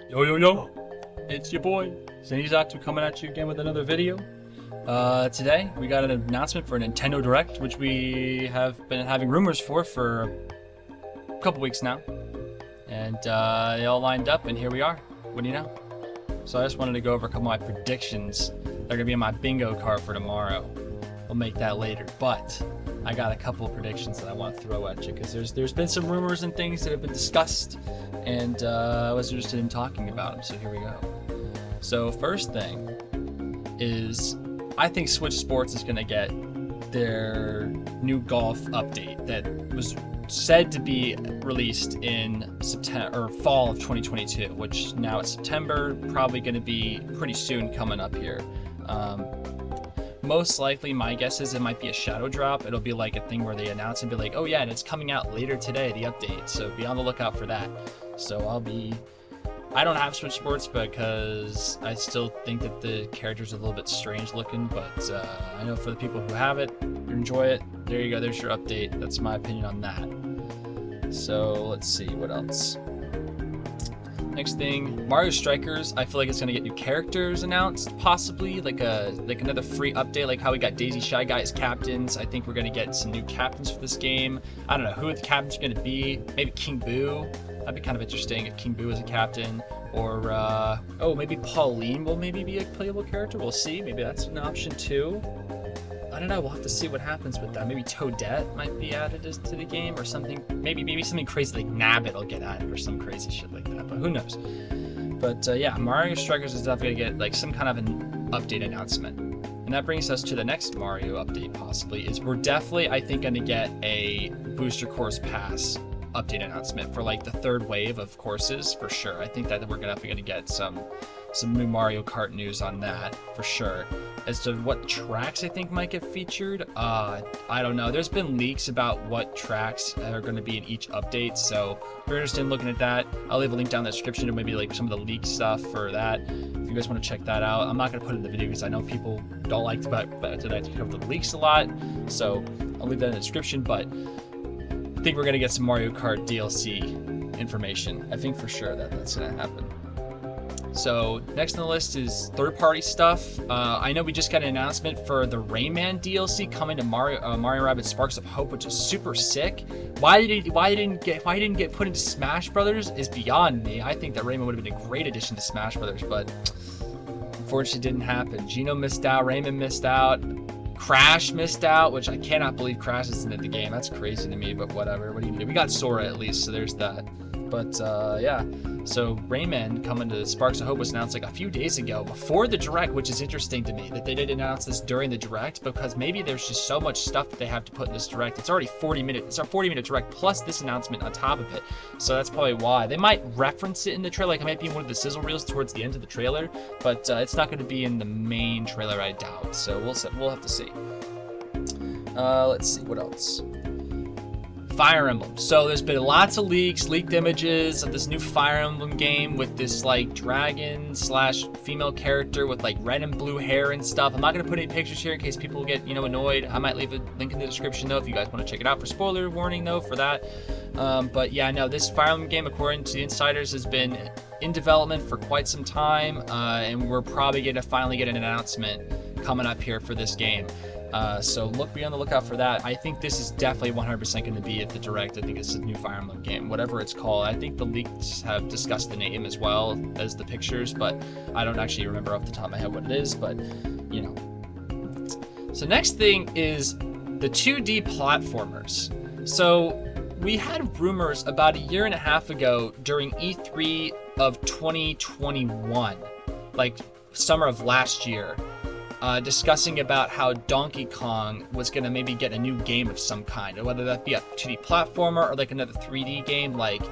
Yo, it's your boy, Zenizatu, coming at you again with another video. Today, we got an announcement for a Nintendo Direct, which we have been having rumors for a couple weeks now. And they all lined up, and here we are. What do you know? So I just wanted to go over a couple of my predictions that are going to be in my bingo card for tomorrow. We'll make that later, but I got a couple of predictions that I want to throw at you, because there's been some rumors and things that have been discussed, and I was interested in talking about them, so here we go. So first thing is, I think Switch Sports is going to get their new golf update that was said to be released in September or fall of 2022, which now it's September, probably going to be pretty soon coming up here. Most likely, my guess is it might be a shadow drop. It'll be like a thing where they announce and be like, oh yeah, and it's coming out later today, the update. So be on the lookout for that. So I don't have Switch Sports because I still think that the characters are a little bit strange looking, but I know for the people who have it, enjoy it. There you go, there's your update. That's my opinion on that. So let's see, what else? Next thing, Mario Strikers, I feel like it's going to get new characters announced, possibly, like another free update, like how we got Daisy Shy Guy as captains. I think we're going to get some new captains for this game. I don't know who the captain's going to be. Maybe King Boo. That'd be kind of interesting if King Boo is a captain. Or, maybe Pauline will maybe be a playable character. We'll see. Maybe that's an option too. I don't know. We'll have to see what happens with that. Maybe Toadette might be added to the game or something. Maybe something crazy like Nabbit will get added or some crazy shit like that. But who knows? But yeah, Mario Strikers is definitely going to get like some kind of an update announcement. And that brings us to the next Mario update possibly. Is we're definitely, I think, going to get a Booster Course Pass update announcement for like the third wave of courses for sure. I think that we're definitely going to get some new Mario Kart news on that for sure. As to what tracks I think might get featured, I don't know. There's been leaks about what tracks are going to be in each update, so if you're interested in looking at that, I'll leave a link down in the description to maybe like some of the leak stuff for that. If you guys want to check that out, I'm not going to put it in the video because I know people don't like to cover the leaks a lot, so I'll leave that in the description, but I think we're going to get some Mario Kart DLC information. I think for sure that's going to happen. So next on the list is third-party stuff. I know we just got an announcement for the Rayman DLC coming to Mario Rabbids Sparks of Hope, which is super sick. Why he didn't get put into Smash Brothers is beyond me. I think that Rayman would have been a great addition to Smash Brothers, but unfortunately it didn't happen. Gino missed out, Rayman missed out, Crash missed out, which I cannot believe Crash isn't in the game. That's crazy to me, but whatever. What do you do? We got Sora at least, so there's that. But yeah, so Rayman coming to Sparks of Hope was announced like a few days ago before the Direct, which is interesting to me that they didn't announce this during the Direct, because maybe there's just so much stuff that they have to put in this Direct. It's already 40 minutes. It's our 40-minute Direct plus this announcement on top of it. So that's probably why. They might reference it in the trailer, like it might be in one of the sizzle reels towards the end of the trailer, but it's not going to be in the main trailer, I doubt. So we'll have to see. Let's see, what else? Fire Emblem. So there's been lots of leaked images of this new Fire Emblem game with this like dragon / female character with like red and blue hair and stuff. I'm not going to put any pictures here in case people get, annoyed. I might leave a link in the description though if you guys want to check it out for spoiler warning though for that. But yeah, no, this Fire Emblem game, according to the insiders, has been in development for quite some time, and we're probably going to finally get an announcement coming up here for this game. So be on the lookout for that. I think this is definitely 100% going to be at the Direct. I think it's a new Fire Emblem game, whatever it's called. I think the leaks have discussed the name as well as the pictures, but I don't actually remember off the top of my head what it is, but So next thing is the 2D platformers. So we had rumors about a year and a half ago during E3 of 2021, like summer of last year, discussing about how Donkey Kong was going to maybe get a new game of some kind, whether that be a 2D platformer or like another 3D game like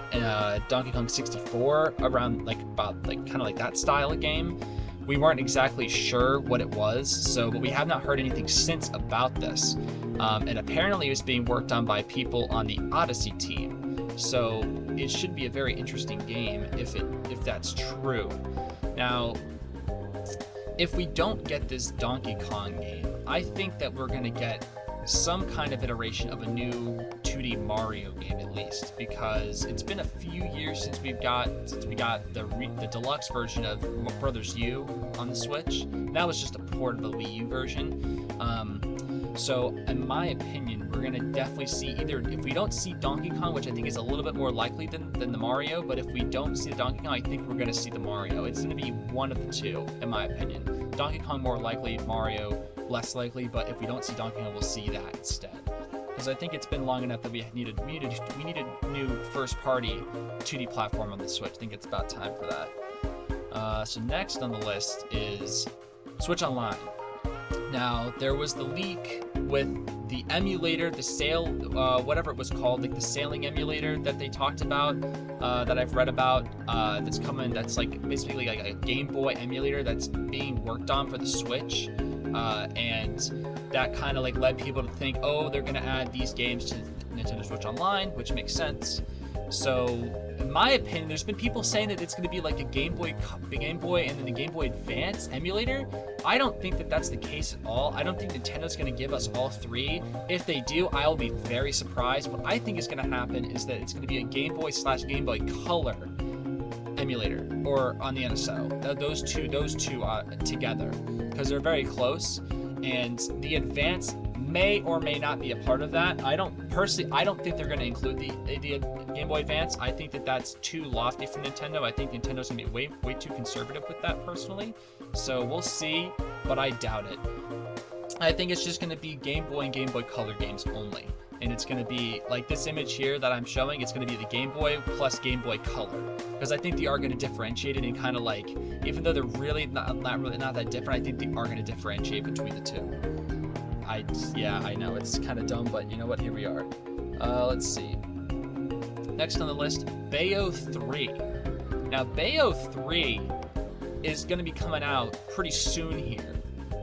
Donkey Kong 64, around kind of like that style of game. We weren't exactly sure what it was, but we have not heard anything since about this. And apparently it was being worked on by people on the Odyssey team. So it should be a very interesting game if that's true. Now, if we don't get this Donkey Kong game, I think that we're going to get some kind of iteration of a new 2D Mario game at least, because it's been a few years since we got the deluxe version of Brothers U on the Switch. And that was just a port of the Wii U version. So in my opinion, we're gonna definitely see either, if we don't see Donkey Kong, which I think is a little bit more likely than the Mario, but if we don't see the Donkey Kong, I think we're gonna see the Mario. It's gonna be one of the two, in my opinion. Donkey Kong more likely, Mario less likely, but if we don't see Donkey Kong, we'll see that instead. Because I think it's been long enough that we needed new first-party 2D platform on the Switch. I think it's about time for that. So next on the list is Switch Online. Now, there was the leak with the emulator, the sail, whatever it was called, like the sailing emulator that they talked about, that I've read about, that's coming, that's like basically like a Game Boy emulator that's being worked on for the Switch, and that kind of like led people to think, oh, they're gonna add these games to Nintendo Switch Online, which makes sense. So, in my opinion, there's been people saying that it's going to be like a Game Boy and then the Game Boy Advance emulator. I don't think that that's the case at all. I don't think Nintendo's going to give us all three. If they do, I'll be very surprised. What I think is going to happen is that it's going to be a Game Boy / Game Boy Color emulator, or on the NSO. Those two together, because they're very close. And the Advance may or may not be a part of that. I don't think they're going to include the Game Boy Advance. I think that that's too lofty for Nintendo. I think Nintendo's going to be way too conservative with that personally. So we'll see, but I doubt it. I think it's just going to be Game Boy and Game Boy Color games only. And it's going to be like this image here that I'm showing. It's going to be the Game Boy plus Game Boy Color, because I think they are going to differentiate it, and kind of like, even though they're really not that different, I think they are going to differentiate between the two. I know it's kind of dumb, but you know what? Here we are. Let's see. Next on the list, Bayo 3. Now, Bayo 3 is going to be coming out pretty soon here,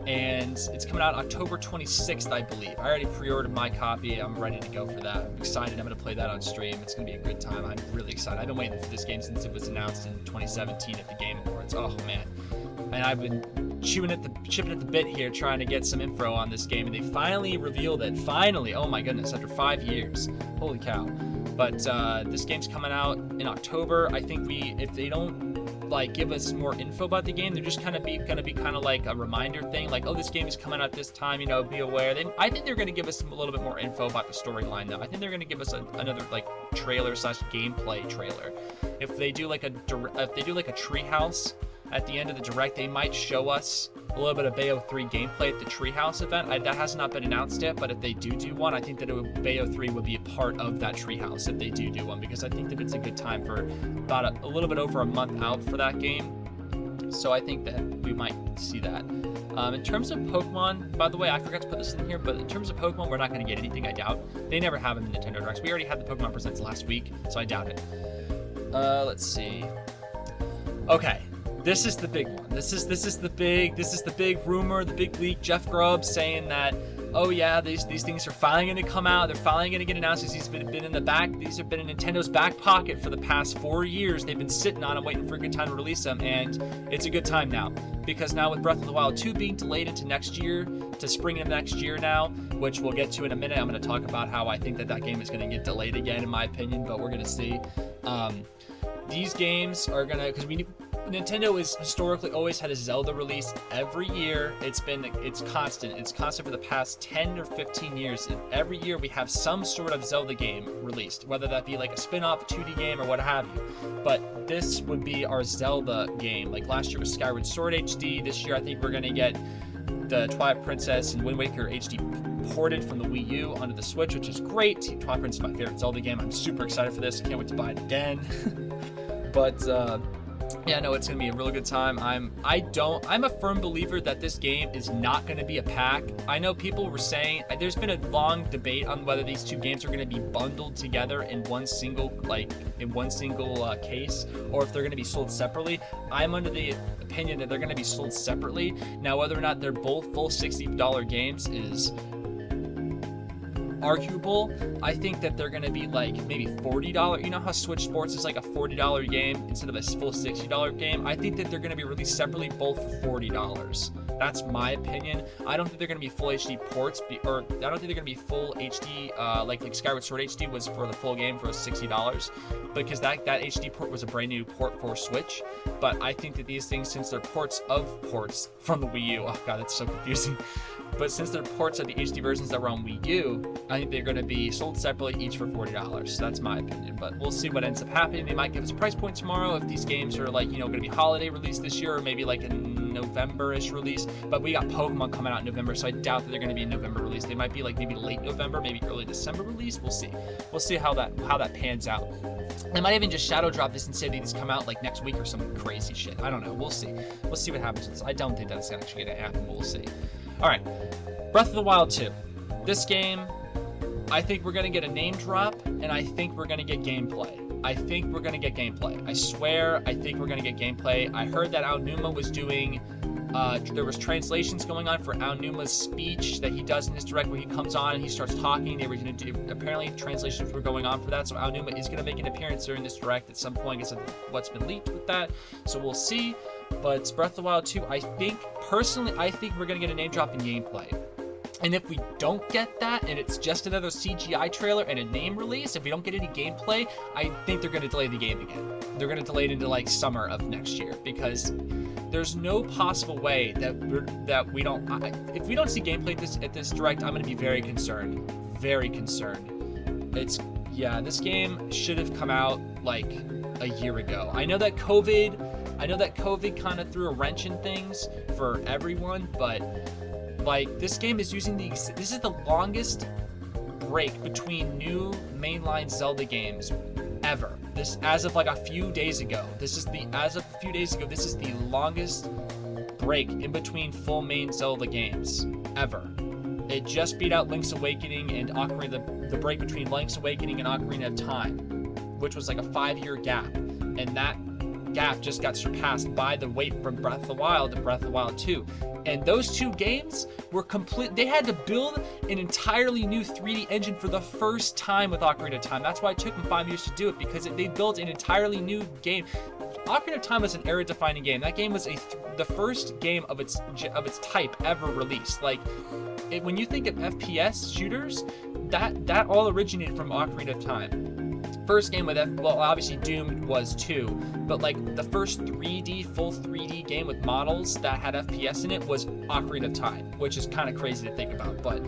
and it's coming out October 26th, I believe. I already pre-ordered my copy. I'm ready to go for that. I'm excited. I'm going to play that on stream. It's going to be a good time. I'm really excited. I've been waiting for this game since it was announced in 2017 at the Game Awards. Oh, man. And I've been chipping at the bit here trying to get some info on this game, and they finally revealed it. Finally! Oh my goodness, after 5 years. Holy cow. But this game's coming out in October. I think if they don't like give us more info about the game, they're just gonna be kind of like a reminder thing, like, oh, this game is coming out this time, be aware. I think they're gonna give us a little bit more info about the storyline though. I think they're gonna give us another like trailer / gameplay trailer. If they do like a treehouse at the end of the direct, they might show us a little bit of Bayo 3 gameplay at the Treehouse event. That has not been announced yet, but if they do one, I think that Bayo 3 would be a part of that Treehouse if they do one, because I think that it's a good time for about a little bit over a month out for that game. So I think that we might see that. In terms of Pokemon, by the way, I forgot to put this in here, but in terms of Pokemon, we're not going to get anything, I doubt. They never have in the Nintendo Directs. We already had the Pokemon Presents last week, so I doubt it. Let's see. Okay. This is the big one. This is the big rumor, the big leak. Jeff Grubb saying that, oh yeah, these things are finally going to come out. They're finally going to get announced. These have been in the back. These have been in Nintendo's back pocket for the past 4 years. They've been sitting on them, waiting for a good time to release them, and it's a good time now, because now with Breath of the Wild 2 being delayed into next year, to spring of next year now, which we'll get to in a minute. I'm going to talk about how I think that game is going to get delayed again, in my opinion, but we're going to see. These games are going to, because Nintendo has historically always had a Zelda release every year. It's constant. It's constant for the past 10 or 15 years. And every year we have some sort of Zelda game released, whether that be like a spin-off, a 2D game, or what have you. But this would be our Zelda game. Like last year was Skyward Sword HD. This year I think we're going to get the Twilight Princess and Wind Waker HD ported from the Wii U onto the Switch, which is great. Twilight Princess is my favorite Zelda game. I'm super excited for this. Can't wait to buy it again. But yeah, no, it's gonna be a really good time. I'm a firm believer that this game is not gonna be a pack. I know people were saying, there's been a long debate on whether these two games are gonna be bundled together in one single case, or if they're gonna be sold separately. I'm under the opinion that they're gonna be sold separately. Now, whether or not they're both full $60 games is arguable. I think that they're going to be like maybe $40. You know how Switch Sports is like a $40 game instead of a full $60 game? I think that they're going to be released separately, both for $40. That's my opinion. I don't think they're going to be full HD ports, or I don't think they're going to be full HD, like Skyward Sword HD was for the full game for $60, because that HD port was a brand new port for Switch. But I think that these things, since they're ports of ports from the Wii U, oh god, that's so confusing. But since they're ports of the HD versions that were on Wii U, I think they're going to be sold separately, each for $40. So that's my opinion. But we'll see what ends up happening. They might give us a price point tomorrow if these games are like, going to be holiday release this year, or maybe like a November-ish release. But we got Pokemon coming out in November, so I doubt that they're going to be a November release. They might be like maybe late November, maybe early December release. We'll see. We'll see how that pans out. They might even just shadow drop this and say these come out like next week or some crazy shit. I don't know. We'll see. We'll see what happens with this. I don't think that's actually going to happen, but we'll see. All right. Breath of the Wild 2. This game, I think we're going to get a name drop, and I think we're going to get gameplay. I swear, I think we're going to get gameplay. I heard that Aonuma was doing, there was translations going on for Aonuma's speech that he does in his direct, where he comes on and he starts talking. They were going to do, apparently translations were going on for that, so Aonuma is going to make an appearance during this direct at some point. It's what's been leaked with that, so we'll see. But it's Breath of the Wild 2. Personally, I think we're going to get a name drop in gameplay. And if we don't get that, and it's just another CGI trailer and a name release, if we don't get any gameplay, I think they're going to delay the game again. They're going to delay it into like summer of next year, because there's no possible way that we don't. If we don't see gameplay at this direct, I'm going to be very concerned. Very concerned. This game should have come out like a year ago. I know that COVID kind of threw a wrench in things for everyone, but like, this game is using this is the longest break between new mainline Zelda games ever. This, as of like a few days ago, this is the longest break in between full main Zelda games ever. It just beat out Link's Awakening and Ocarina, the break between Link's Awakening and Ocarina of Time, which was like a 5-year gap, and that gap just got surpassed by the wait from Breath of the Wild to Breath of the Wild 2. And those two games were they had to build an entirely new 3D engine for the first time with Ocarina of Time. That's why it took them 5 years to do it, because they built an entirely new game. Ocarina of Time was an era-defining game. That game was the first game of its type ever released. Like, when you think of FPS shooters, that all originated from Ocarina of Time. First game with obviously Doom was 2, but like the first full 3D game with models that had FPS in it was Ocarina of Time, which is kind of crazy to think about. But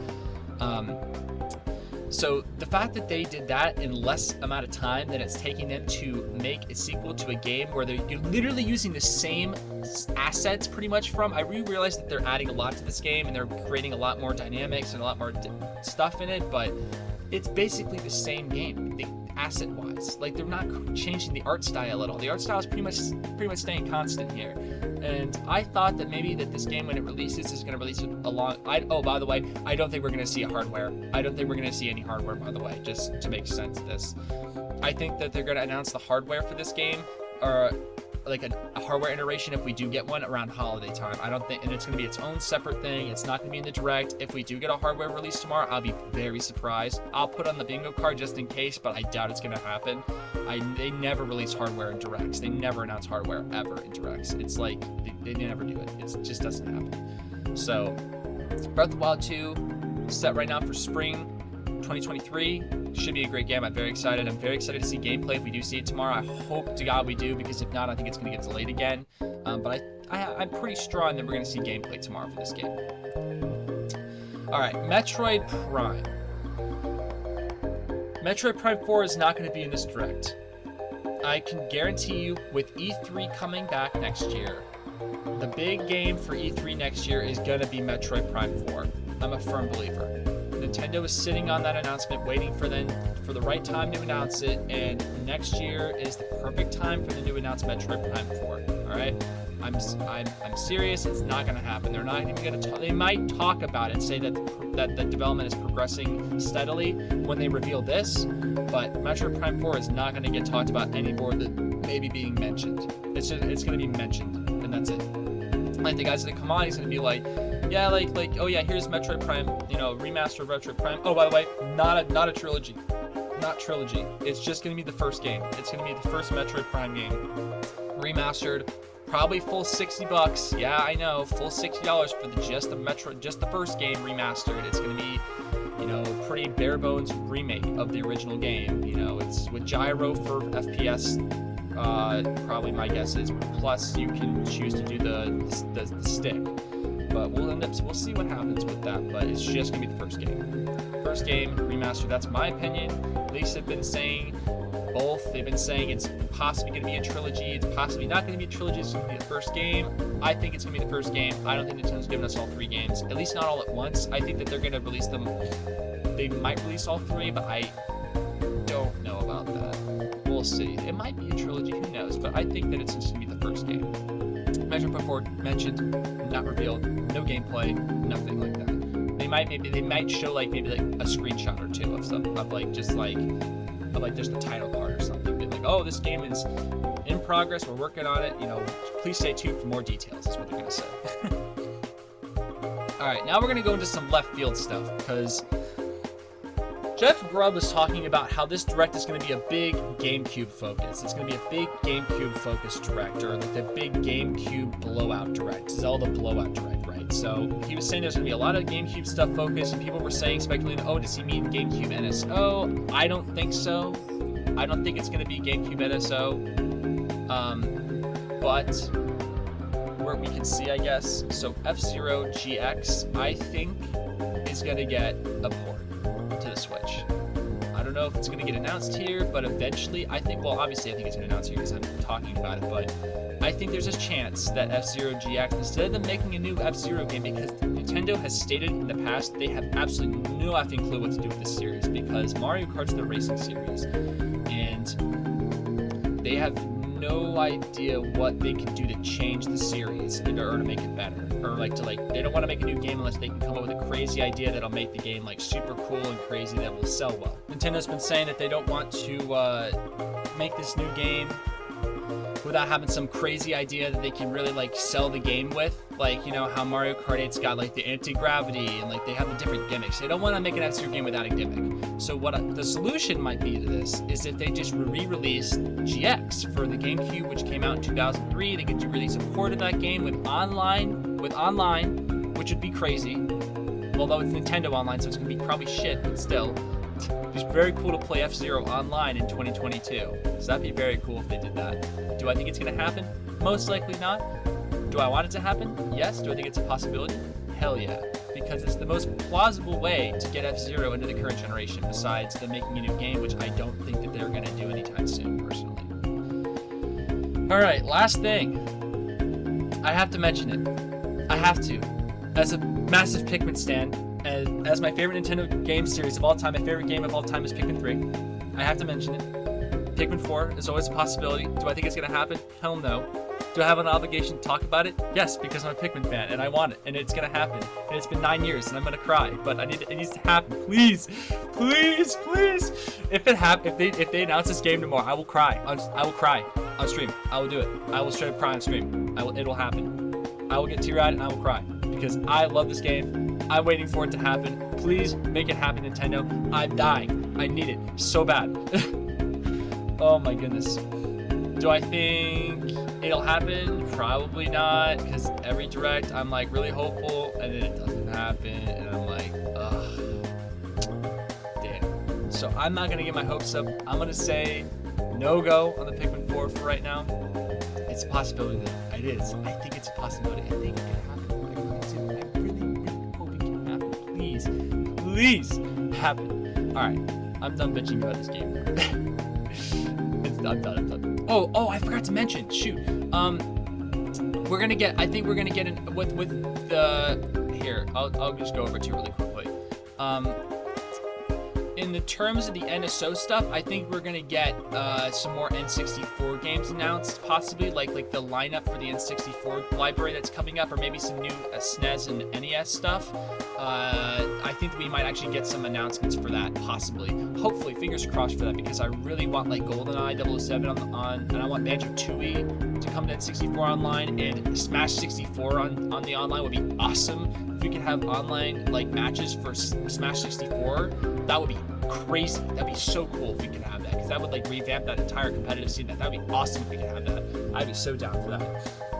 so the fact that they did that in less amount of time than it's taking them to make a sequel to a game where you're literally using the same assets pretty much from, I really realized that they're adding a lot to this game and they're creating a lot more dynamics and a lot more stuff in it, but it's basically the same game. Asset-wise, like, they're not changing the art style at all. The art style is pretty much staying constant here. And I thought that maybe that this game, when it releases, is going to release it along. By the way, I don't think we're going to see a hardware. I don't think we're going to see any hardware, by the way, just to make sense of this. I think that they're going to announce the hardware for this game, or like a hardware iteration, if we do get one, around holiday time. I don't think, and it's going to be its own separate thing. It's not going to be in the direct. If we do get a hardware release tomorrow, I'll be very surprised. I'll put on the bingo card just in case, but I doubt it's going to happen. They never release hardware in directs. They never announce hardware ever in directs. It's like they never do it. It just doesn't happen. So Breath of the Wild 2 set right now for spring 2023. Should be a great game. I'm very excited. I'm very excited to see gameplay if we do see it tomorrow. I hope to God we do, because if not, I think it's going to get delayed again. But I'm pretty strong that we're going to see gameplay tomorrow for this game. All right, Metroid Prime. Metroid Prime 4 is not going to be in this direct. I can guarantee you, with E3 coming back next year, the big game for E3 next year is going to be Metroid Prime 4. I'm a firm believer. Nintendo is sitting on that announcement, waiting for the right time to announce it, and next year is the perfect time for them to announce Metroid Prime 4. All right, I'm serious. It's not going to happen. They're not even going to talk. They might talk about it, say that the development is progressing steadily when they reveal this, but Metroid Prime 4 is not going to get talked about anymore than maybe being mentioned. It's going to be mentioned, and that's it. Like, the guy's going to come on, he's going to be like, yeah, like, oh yeah, here's Metroid Prime, remaster of Metroid Prime. Oh, by the way, Not a trilogy. Not trilogy. It's just gonna be the first game. It's gonna be the first Metroid Prime game, remastered, probably full $60. Yeah, I know, full $60 for just the first game remastered. It's gonna be, you know, pretty bare bones remake of the original game. You know, it's with gyro for FPS. Probably my guess is. Plus, you can choose to do the stick. But we'll see what happens with that. But it's just gonna be the first game. First game remastered. That's my opinion. At least they've been saying both. They've been saying it's possibly going to be a trilogy. It's possibly not going to be a trilogy. It's going to be the first game. I think it's going to be the first game. I don't think Nintendo's giving us all 3 games. At least not all at once. I think that they're going to release them. They might release all 3, but I don't know about that. We'll see. It might be a trilogy. Who knows? But I think that it's just going to be the first game. Metroid Prime mentioned, not revealed, no gameplay, nothing like that. They might show like maybe like a screenshot or 2 of some of like just the title card or something. Be like, oh, this game is in progress. We're working on it. You know, please stay tuned for more details. Is what they're gonna say. All right, now we're gonna go into some left field stuff because Jeff Grubb was talking about how this direct is going to be a big GameCube focus. It's going to be a big GameCube focus direct, or like the big GameCube blowout direct, Zelda blowout direct, right? So he was saying there's going to be a lot of GameCube stuff focused, and people were saying, speculating, oh, does he mean GameCube NSO? I don't think so. I don't think it's going to be GameCube NSO. But where we can see, I guess, so F-Zero GX, I think, is going to get a port to the Switch. I don't know if it's going to get announced here, but eventually, I think, well, obviously I think it's going to announce here because I'm talking about it, but I think there's a chance that F-Zero GX, instead of them making a new F-Zero game, because Nintendo has stated in the past they have absolutely no effing clue what to do with this series, because Mario Kart's the racing series, and they have no idea what they can do to change the series or to make it better, or they don't want to make a new game unless they can come up with a crazy idea that'll make the game like super cool and crazy that will sell well. Nintendo's been saying that they don't want to make this new game without having some crazy idea that they can really like sell the game with, like, you know how Mario Kart 8's got like the anti-gravity and like they have the different gimmicks. They don't want to make an F-Zero game without a gimmick. So what the solution might be to this is if they just re-release GX for the GameCube, which came out in 2003. They could release a port of that game with online, which would be crazy. Although it's Nintendo Online, so it's gonna be probably shit, but still. It's very cool to play F-Zero online in 2022. So that'd be very cool if they did that. Do I think it's going to happen? Most likely not. Do I want it to happen? Yes. Do I think it's a possibility? Hell yeah. Because it's the most plausible way to get F-Zero into the current generation, besides them making a new game, which I don't think that they're going to do anytime soon, personally. Alright, last thing. I have to mention it. I have to. As a massive Pikmin stan, and as my favorite Nintendo game series of all time, my favorite game of all time is Pikmin 3. I have to mention it. Pikmin 4 is always a possibility. Do I think it's going to happen? Hell no. Do I have an obligation to talk about it? Yes, because I'm a Pikmin fan, and I want it, and it's going to happen. And it's been 9 years, and I'm going to cry, but it needs to happen. Please, please, please. If they announce this game tomorrow, I will cry. I will cry on stream. I will do it. I will straight up cry on stream. It'll happen. I will get teary-eyed, and I will cry, because I love this game. I'm waiting for it to happen. Please make it happen, Nintendo. I'm dying. I need it so bad. Oh my goodness. Do I think it'll happen? Probably not, because every direct I'm like really hopeful and then it doesn't happen and I'm like, ugh. Damn. So I'm not gonna get my hopes up. I'm gonna say no go on the Pikmin 4 for right now. It's a possibility that it is. I think it's a possibility. I think it can happen. I really hope it can happen. Please happen. Alright, I'm done bitching about this game. I'm done. Oh, I forgot to mention. Shoot. We're gonna get. I think we're gonna get in with the. Here, I'll just go over it to you really quickly. In the terms of the NSO stuff, I think we're gonna get some more N64 games announced, possibly like the lineup for the N64 library that's coming up, or maybe some new SNES and NES stuff. I think we might actually get some announcements for that, possibly. Hopefully, fingers crossed for that, because I really want like GoldenEye 007 on, and I want Banjo-Tooie to come to N64 online, and Smash 64 on the online would be awesome. If we could have online like matches for Smash 64, that would be crazy. That'd be so cool if we could have that, because that would like revamp that entire competitive scene. That'd be awesome if we could have that. I'd be so down for that.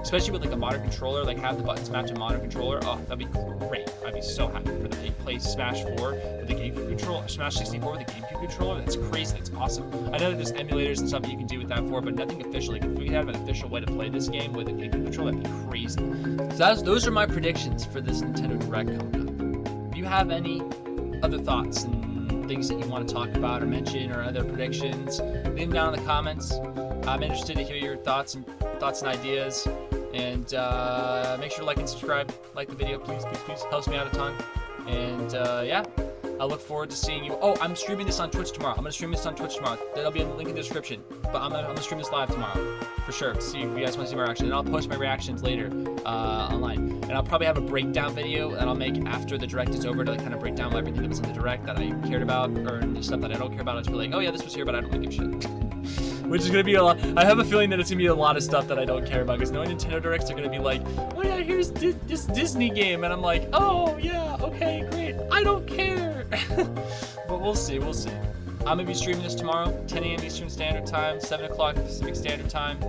Especially with like a modern controller, like have the buttons match a modern controller. Oh, that'd be great. I'd be so happy for that. You play Smash 4 with the GameCube controller, Smash 64 with the GameCube controller. That's crazy. That's awesome. I know that there's emulators and stuff that you can do with that for, but nothing official. Like if we could have an official way to play this game with a GameCube controller, that'd be crazy. So those are my predictions for this Nintendo Direct coming up. If you have any other thoughts and things that you want to talk about or mention or other predictions, leave them down in the comments. I'm interested to hear your thoughts and ideas. And make sure to like and subscribe. Like the video, please. Helps me out a ton. And yeah, I look forward to seeing you. Oh, I'm streaming this on Twitch tomorrow. I'm going to stream this on Twitch tomorrow. That'll be in the link in the description. But I'm going to stream this live tomorrow. For sure. See if you guys want to see my reaction. And I'll post my reactions later online. And I'll probably have a breakdown video that I'll make after the Direct is over to like, kind of break down everything that was in the Direct that I cared about, or the stuff that I don't care about. I'll just be like, oh yeah, this was here, but I don't really give a shit. Which is going to be a lot. I have a feeling that it's going to be a lot of stuff that I don't care about, because no Nintendo Directs are going to be like, oh yeah, here's this Disney game. And I'm like, oh yeah, okay, great. I don't care. But we'll see. I'm going to be streaming this tomorrow, 10 a.m. Eastern Standard Time, 7 o'clock Pacific Standard Time.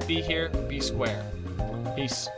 Be here, be square. Peace.